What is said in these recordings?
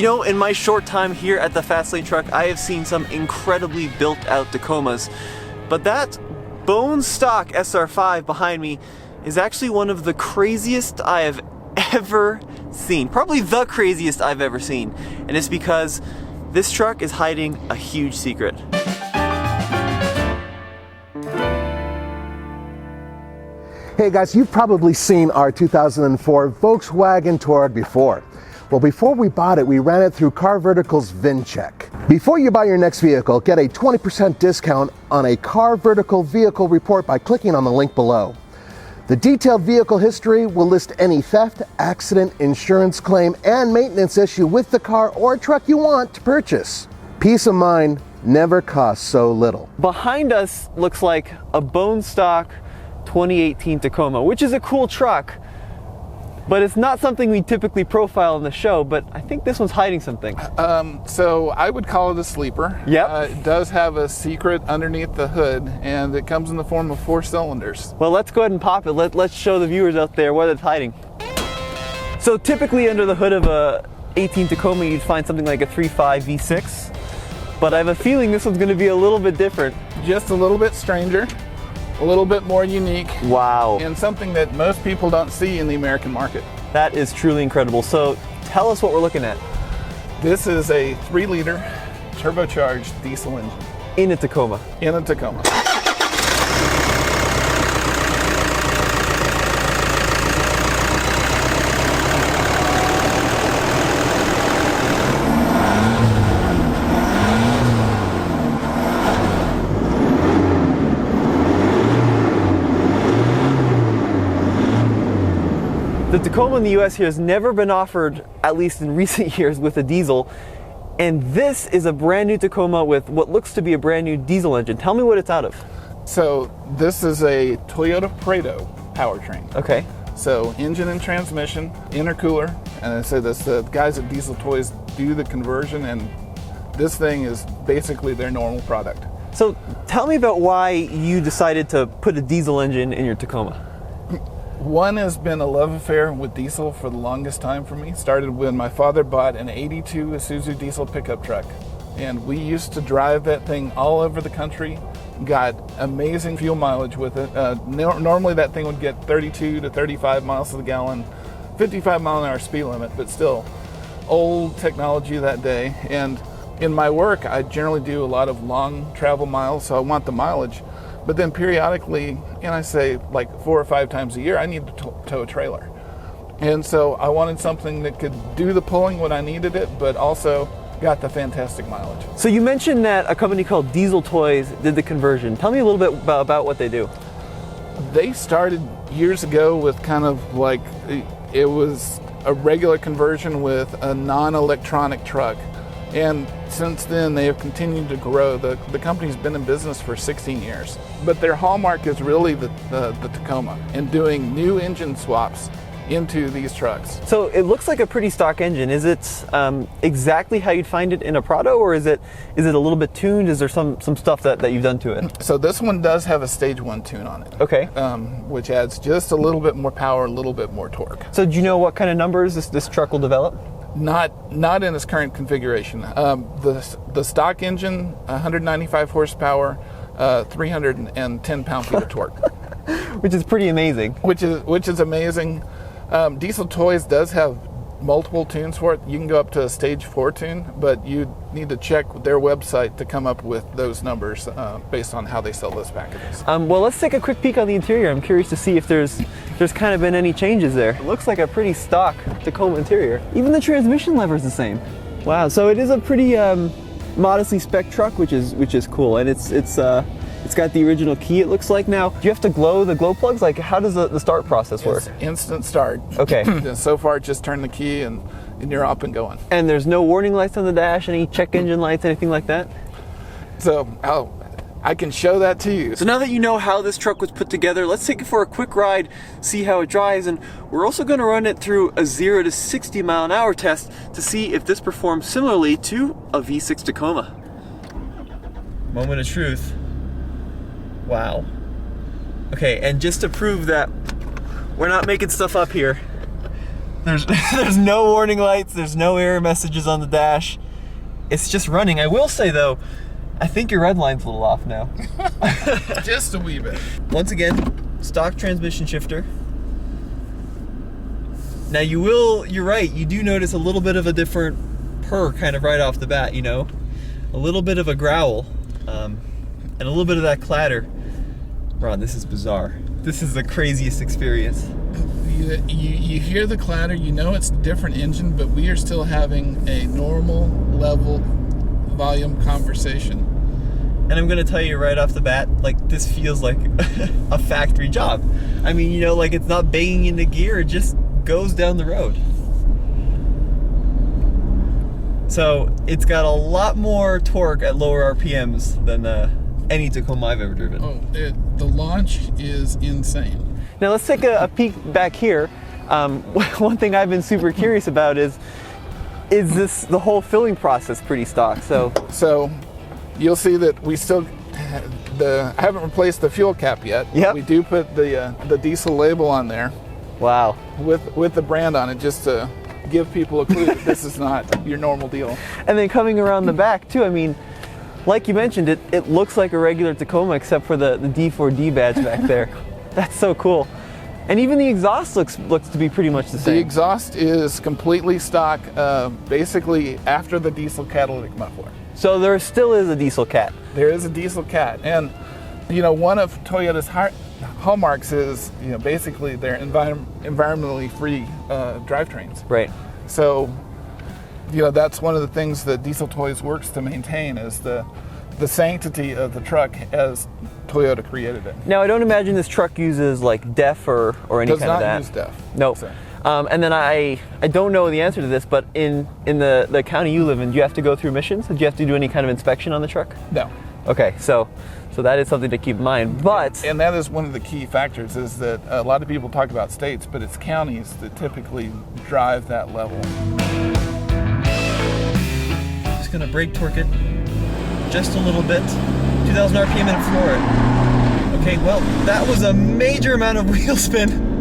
You know, in my short time here at the Fastlane Truck, I have seen some incredibly built out Tacomas, but that bone stock SR5 behind me is actually one of the craziest I have ever seen. Probably the craziest I've ever seen. And it's because this truck is hiding a huge secret. Hey guys, you've probably seen our 2004 Volkswagen Touareg before. Well, before we bought it, we ran it through Car Vertical's VIN check. Before you buy your next vehicle, get a 20% discount on a Car Vertical vehicle report by clicking on the link below. The detailed vehicle history will list any theft, accident, insurance claim, and maintenance issue with the car or truck you want to purchase. Peace of mind never costs so little. Behind us looks like a bone stock 2018 Tacoma, which is a cool truck, but it's not something we typically profile in the show, but I think this one's hiding something. So I would call it a sleeper. Yep. It does have a secret underneath the hood, and it comes in the form of 4 cylinders. Well, let's go ahead and pop it. Let's show the viewers out there what it's hiding. So typically under the hood of a 18 Tacoma, you'd find something like a 3.5 V6, but I have a feeling this one's gonna be a little bit different. Just a little bit stranger, a little bit more unique. Wow. And something that most people don't see in the American market. That is truly incredible. So tell us what we're looking at. This is a 3-liter turbocharged diesel engine. In a Tacoma. In a Tacoma. The Tacoma in the US here has never been offered, at least in recent years, with a diesel. And this is a brand new Tacoma with what looks to be a brand new diesel engine. Tell me what it's out of. So this is a Toyota Prado powertrain. Okay. So engine and transmission, intercooler, and I say this, the guys at Diesel Toys do the conversion, and this thing is basically their normal product. So tell me about why you decided to put a diesel engine in your Tacoma. One has been a love affair with diesel for the longest time for me. Started when my father bought an 82 Isuzu diesel pickup truck. And we used to drive that thing all over the country. Got amazing fuel mileage with it. Normally that thing would get 32 to 35 miles to the gallon, 55 mile an hour speed limit, but still old technology that day. And in my work, I generally do a lot of long travel miles, so I want the mileage. But then periodically, and I say like 4 or 5 times a year, I need to tow a trailer. And so I wanted something that could do the pulling when I needed it, but also got the fantastic mileage. So you mentioned that a company called Diesel Toys did the conversion. Tell me a little bit about what they do. They started years ago with kind of like, it was a regular conversion with a non-electronic truck. And since then, they have continued to grow. The company's been in business for 16 years. But their hallmark is really the Tacoma and doing new engine swaps into these trucks. So it looks like a pretty stock engine. Is it exactly how you'd find it in a Prado, or is it a little bit tuned? Is there some stuff that you've done to it? So this one does have a stage 1 tune on it. Okay. Which adds just a little bit more power, a little bit more torque. So do you know what kind of numbers this truck will develop? Not in its current configuration. The stock engine, 195 horsepower, 310 pound-feet of torque. Which is pretty amazing. Which is amazing. Diesel Toys does have multiple tunes for it. You can go up to a stage 4 tune, but you need to check their website to come up with those numbers based on how they sell those packages. Well, let's take a quick peek on the interior. I'm curious to see if there's kind of been any changes there. It looks like a pretty stock Tacoma interior. Even the transmission lever is the same. Wow, so it is a pretty modestly spec truck, which is cool, and it's got the original key, it looks like. Now, do you have to glow the glow plugs? Like, how does the start process work? It's instant start. Okay. So far, just turn the key and you're up and going. And there's no warning lights on the dash, any check engine lights, anything like that? So, I can show that to you. So now that you know how this truck was put together, let's take it for a quick ride, see how it drives, and we're also going to run it through a 0 to 60 mile an hour test to see if this performs similarly to a V6 Tacoma. Moment of truth. Wow. Okay, and just to prove that we're not making stuff up here, There's no warning lights, there's no error messages on the dash. It's just running. I will say though, I think your red line's a little off now. Just a wee bit. Once again, stock transmission shifter. Now you're right, you do notice a little bit of a different purr kind of right off the bat, you know? A little bit of a growl, and a little bit of that clatter. Ron, this is bizarre. This is the craziest experience. You hear the clatter, you know it's a different engine, but we are still having a normal level volume conversation. And I'm gonna tell you right off the bat, like, this feels like a factory job. I mean, you know, like, it's not banging into gear, it just goes down the road. So it's got a lot more torque at lower RPMs than any Tacoma I've ever driven. Oh, the launch is insane. Now let's take a peek back here. One thing I've been super curious about is the whole filling process pretty stock? So you'll see that we still I haven't replaced the fuel cap yet. Yep. We do put the diesel label on there. Wow. With the brand on it, just to give people a clue that this is not your normal deal. And then coming around the back too, I mean, like you mentioned, it looks like a regular Tacoma except for the D4D badge back there. That's so cool. And even the exhaust looks to be pretty much the same. The exhaust is completely stock, basically after the diesel catalytic muffler. So there still is a diesel cat. There is a diesel cat, and you know, one of Toyota's hallmarks is, you know, basically their environmentally free drivetrains. Right. So, you know, that's one of the things that Diesel Toys works to maintain is the sanctity of the truck as Toyota created it. Now I don't imagine this truck uses like DEF or any kind of that. Does not use DEF. Nope. So. And then I don't know the answer to this, but in the county you live in, do you have to go through emissions? Do you have to do any kind of inspection on the truck? No. Okay, so that is something to keep in mind. But and that is one of the key factors, is that a lot of people talk about states, but it's counties that typically drive that level. Just gonna brake torque it just a little bit. 2,000 RPM and floor it. Okay, well, that was a major amount of wheel spin.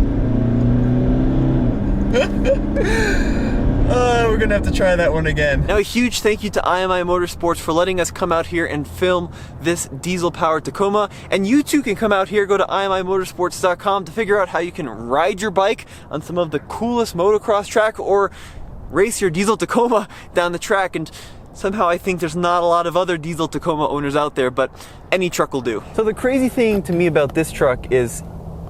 We're gonna have to try that one again. Now a huge thank you to IMI Motorsports for letting us come out here and film this diesel-powered Tacoma. And you too can come out here, go to imimotorsports.com to figure out how you can ride your bike on some of the coolest motocross track or race your diesel Tacoma down the track. And somehow I think there's not a lot of other diesel Tacoma owners out there, but any truck will do. So the crazy thing to me about this truck is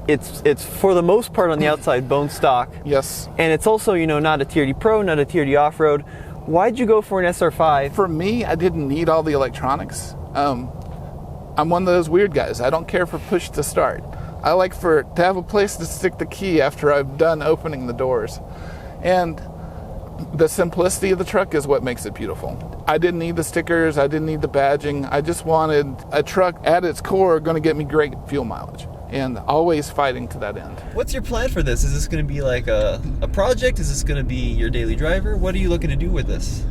it's for the most part on the outside bone stock. Yes. And it's also, you know, not a TRD Pro, not a TRD Off-Road. Why'd you go for an SR5? For me, I didn't need all the electronics. I'm one of those weird guys. I don't care for push to start. I like to have a place to stick the key after I've done opening the doors. And the simplicity of the truck is what makes it beautiful. I didn't need the stickers, I didn't need the badging. I just wanted a truck at its core going to get me great fuel mileage, and always fighting to that end. What's your plan for this? Is this going to be like a project? Is this going to be your daily driver? What are you looking to do with this?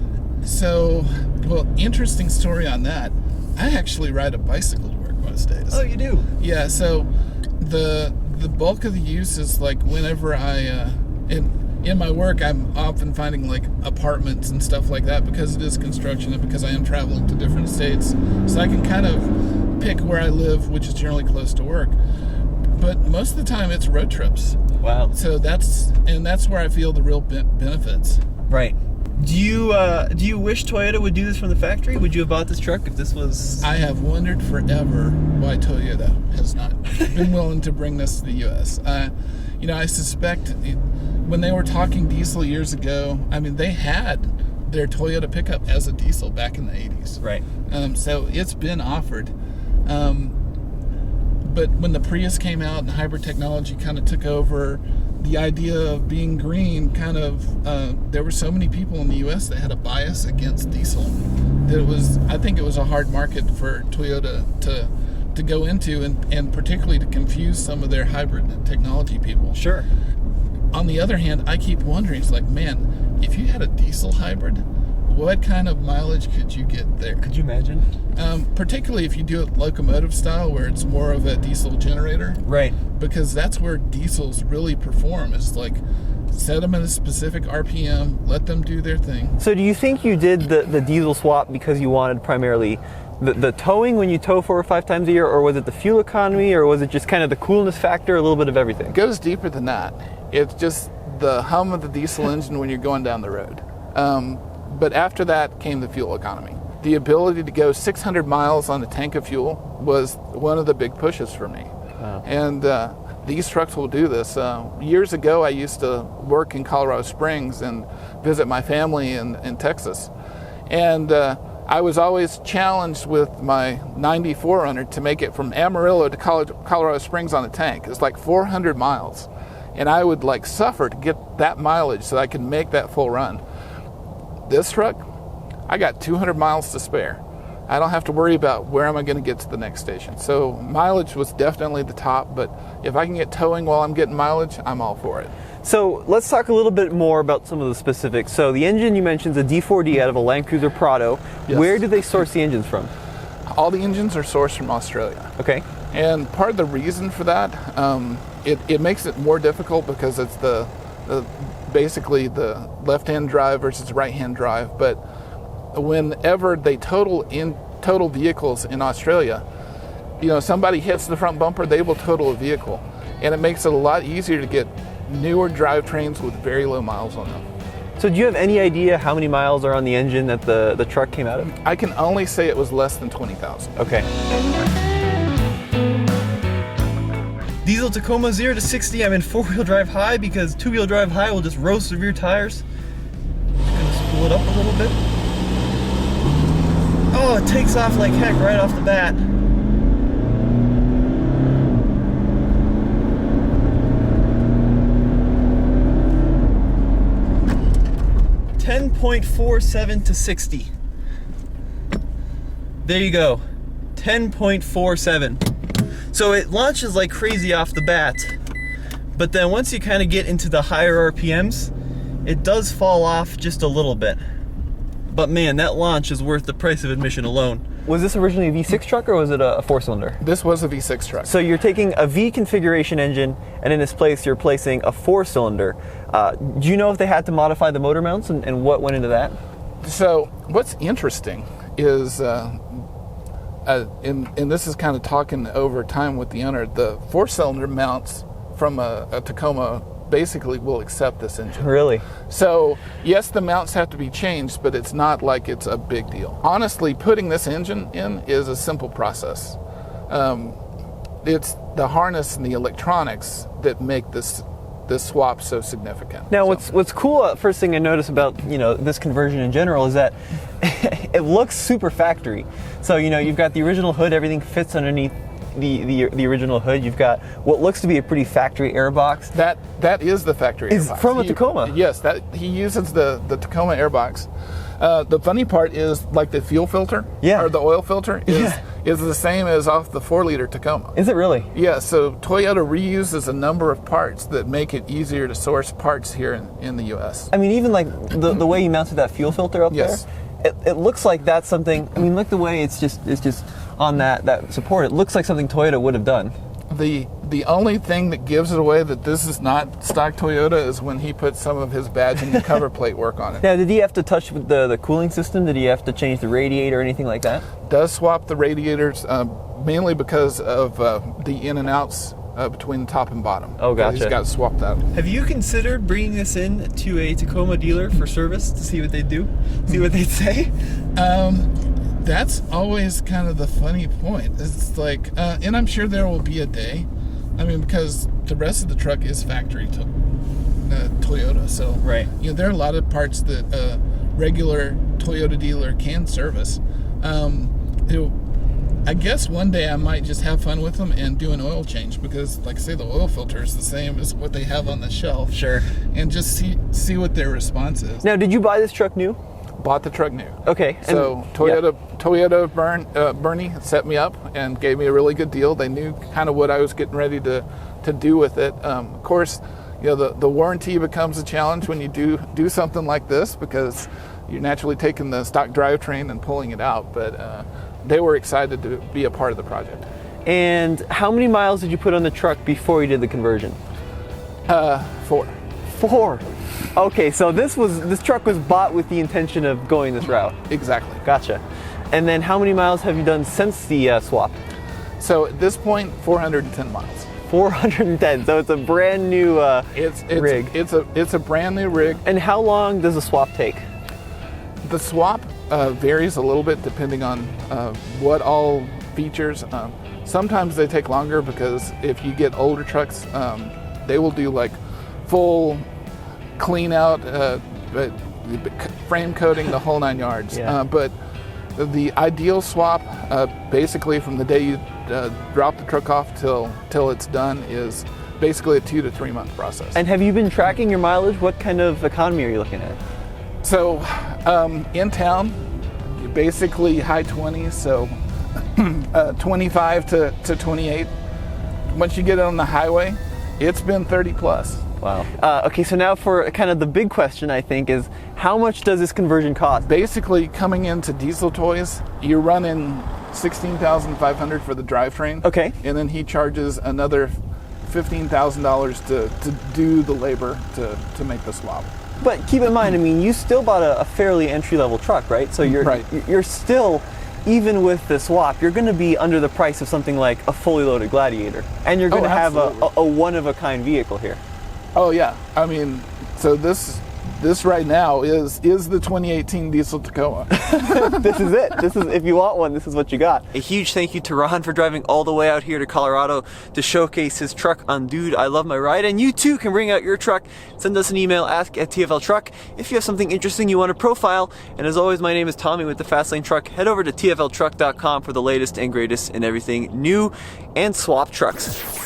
So, well, interesting story on that. I actually ride a bicycle to work most days. Oh, you do? Yeah, so the bulk of the use is like whenever in my work, I'm often finding like apartments and stuff like that because it is construction and because I am traveling to different states. So I can kind of pick where I live, which is generally close to work. But most of the time it's road trips. Wow. So that's where I feel the real benefits. Right. Do you wish Toyota would do this from the factory? Would you have bought this truck if this was... I have wondered forever why Toyota has not been willing to bring this to the U.S. You know, I suspect when they were talking diesel years ago, I mean, they had their Toyota pickup as a diesel back in the 80s. Right. So it's been offered. But when the Prius came out and hybrid technology kind of took over, the idea of being green kind of, there were so many people in the U.S. that had a bias against diesel that I think it was a hard market for Toyota to go into, and particularly to confuse some of their hybrid technology people. Sure. On the other hand, I keep wondering, it's like, man, if you had a diesel hybrid, what kind of mileage could you get there? Could you imagine? Particularly if you do it locomotive style, where it's more of a diesel generator. Right. Because that's where diesels really perform, is like set them at a specific RPM, let them do their thing. So do you think you did the diesel swap because you wanted primarily the towing when you tow 4 or 5 times a year, or was it the fuel economy, or was it just kind of the coolness factor, a little bit of everything? It goes deeper than that. It's just the hum of the diesel engine when you're going down the road. But after that came the fuel economy. The ability to go 600 miles on a tank of fuel was one of the big pushes for me. Wow. And these trucks will do this. Years ago, I used to work in Colorado Springs and visit my family in Texas. And I was always challenged with my 94 runner to make it from Amarillo to Colorado Springs on a tank. It's like 400 miles. And I would like suffer to get that mileage so I could make that full run. This truck, I got 200 miles to spare. I don't have to worry about where am I going to get to the next station. So mileage was definitely the top, but if I can get towing while I'm getting mileage, I'm all for it. So let's talk a little bit more about some of the specifics. So the engine you mentioned is a D4D out of a Land Cruiser Prado. Yes. Where do they source the engines from? All the engines are sourced from Australia. Okay. And part of the reason for that, it makes it more difficult because it's basically the left-hand drive versus right-hand drive. But whenever they total vehicles in Australia, somebody hits the front bumper, they will total a vehicle. And it makes it a lot easier to get newer drivetrains with very low miles on them. So do you have any idea how many miles are on the engine that the truck came out of? I can only say it was less than 20,000. Okay. Diesel Tacoma 0 to 60, I'm in 4-wheel drive high because 2-wheel drive high will just roast the rear tires. Just gonna spool it up a little bit. Oh, it takes off like heck right off the bat. .47 to 60. There you go. 10.47. So it launches like crazy off the bat, but then once you kind of get into the higher RPMs, it does fall off just a little bit. But man, that launch is worth the price of admission alone. Was this originally a V6 truck or was it a 4-cylinder? This was a V6 truck. So you're taking a V configuration engine and in its place you're placing a 4-cylinder. Do you know if they had to modify the motor mounts and what went into that? So what's interesting is, and this is kind of talking over time with the owner, the 4-cylinder mounts from a Tacoma basically will accept this engine. Really? So yes, the mounts have to be changed, but it's not like it's a big deal. Honestly, putting this engine in is a simple process. It's the harness and the electronics that make this swap so significant. Now, what's cool, first thing I notice about this conversion in general is that it looks super factory. So you've got the original hood, everything fits underneath the original hood. You've got what looks to be a pretty factory airbox. That is the factory is airbox. From a Tacoma. Yes, he uses the Tacoma airbox. The funny part is like the fuel filter, or the oil filter is the same as off the 4-liter Tacoma. Is it really? Yeah, so Toyota reuses a number of parts that make it easier to source parts here in the US. I mean, even like the way you mounted that fuel filter up there, it looks like that's something, I mean, look the way it's just on that support. It looks like something Toyota would have done. The only thing that gives it away that this is not stock Toyota is when he puts some of his badging and cover plate work on it. Now, did he have to touch the cooling system? Did he have to change the radiator or anything like that? Does swap the radiators, mainly because of the in and outs between top and bottom. Oh, gotcha. He's got swapped out. Have you considered bringing this in to a Tacoma dealer for service to see what they do? See what they'd say? That's always kind of the funny point. It's like, and I'm sure there will be a day. I mean, because the rest of the truck is factory Toyota, so right. There are a lot of parts that a regular Toyota dealer can service. I guess one day I might just have fun with them and do an oil change because, like I say, the oil filter is the same as what they have on the shelf. Sure. And just see what their response is. Now, did you buy this truck new? Bought the truck new. Okay. So Toyota Bernie set me up and gave me a really good deal. They knew kind of what I was getting ready to do with it. Of course, the warranty becomes a challenge when you do something like this because you're naturally taking the stock drivetrain and pulling it out. But they were excited to be a part of the project. And how many miles did you put on the truck before you did the conversion? 4. 4. Okay, so this truck was bought with the intention of going this route. Exactly. Gotcha. And then how many miles have you done since the swap? So at this point, 410 miles. 410. So it's a brand new rig. It's a brand new rig. And how long does the swap take? The swap varies a little bit depending on what all features. Sometimes they take longer because if you get older trucks, they will do like full clean out, frame coating, the whole 9 yards. Yeah. But the ideal swap, basically from the day you drop the truck off till it's done, is basically a 2 to 3 month process. And have you been tracking your mileage? What kind of economy are you looking at? So in town, basically high 20s, so 25 to 28. Once you get on the highway, it's been 30 plus. Wow. Okay, so now for kind of the big question, I think, is how much does this conversion cost? Basically, coming into Diesel Toys, you're running $16,500 for the drivetrain. Okay. And then he charges another $15,000 to do the labor to make the swap. But keep in mind, I mean, you still bought a fairly entry-level truck, right? So you're still, even with the swap, you're going to be under the price of something like a fully loaded Gladiator. And you're going to have a one-of-a-kind vehicle here. Oh yeah, I mean, so this right now is the 2018 diesel Tacoma. This is it. This is, if you want one, this is what you got. A huge thank you to Ron for driving all the way out here to Colorado to showcase his truck on Dude, I Love My Ride. And you too can bring out your truck. Send us an email, ask@TFLTruck, if you have something interesting you want to profile. And as always, my name is Tommy with the Fastlane Truck. Head over to TFLTruck.com for the latest and greatest in everything new and swap trucks.